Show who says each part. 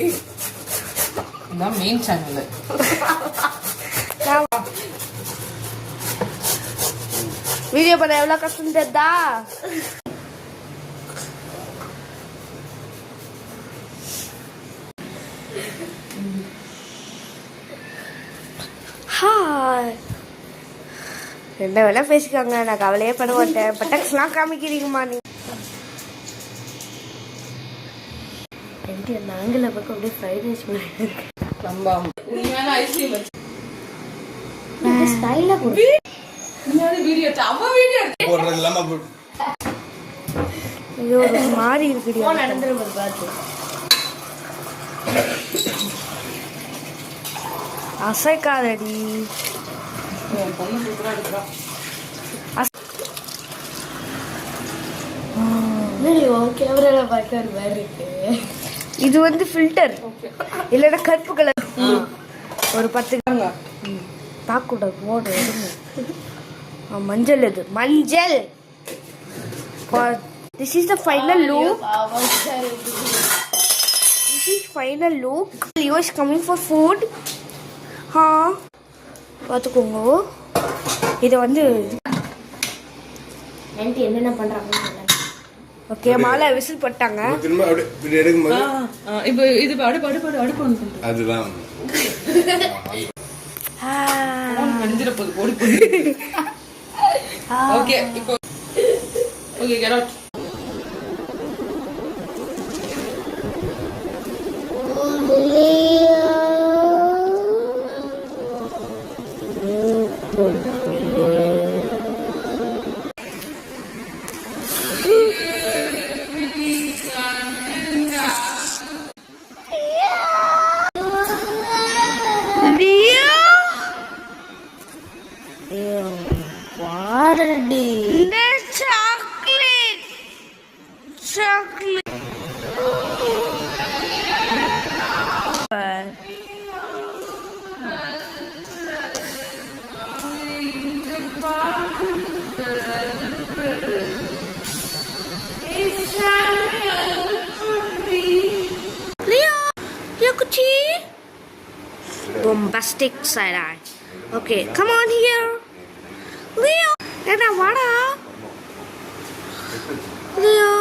Speaker 1: இதான் main channel.
Speaker 2: Video பண்ண எவ்வளோ கஷ்டம் தெரியுதா? என்ன வேணா பேசிக்காங்க, நான் கவலையே பண்ண மாட்டேன். பட்டாக்ஸ்லாம் காமிக்கிறீங்கம்மா நீ. நாங்கள பக்கம் அப்படியே ஃப்ரைட் ரைஸ் மாதிரி
Speaker 1: ரொம்ப உண்மையான ஐஸ்கிரீம் வச்சு
Speaker 2: ஸ்டைலா போடு.
Speaker 1: வீடியோ அவ வீடியோ
Speaker 3: போடுறது இல்லாம
Speaker 2: ஐயோ ஒரு மாதிரி இருக்குடியா. நடந்துரும் பார்த்து அசைக்காதடி.
Speaker 1: பொண்ணு சூப்பரா இருக்கிறான்.
Speaker 2: கேமரால பார்க்க ஒரு மாதிரி இருக்கு. இது வந்து ஃபில்டர் இல்லைன்னா கருப்பு கலர். ஒரு 10 பார்க்கக்கூடாது போடு. மஞ்சள், இது மஞ்சள். This is the final look. This is final look. Leo is coming for food. பார்த்துக்கோங்க. இதை வந்து என்னென்ன பண்ணுறாங்க. ஓகே, மாலை விசில் போட்டாங்க.
Speaker 3: திரும்ப அப்படியே எடுக்கும்போது
Speaker 1: இப்போ இது அடுப்பு வந்து
Speaker 3: அதுதான்
Speaker 1: வெந்திர போது போடு. ஓகே இப்போ okay get out. Bombastic side eye. Okay, come on here, Leo. Leo,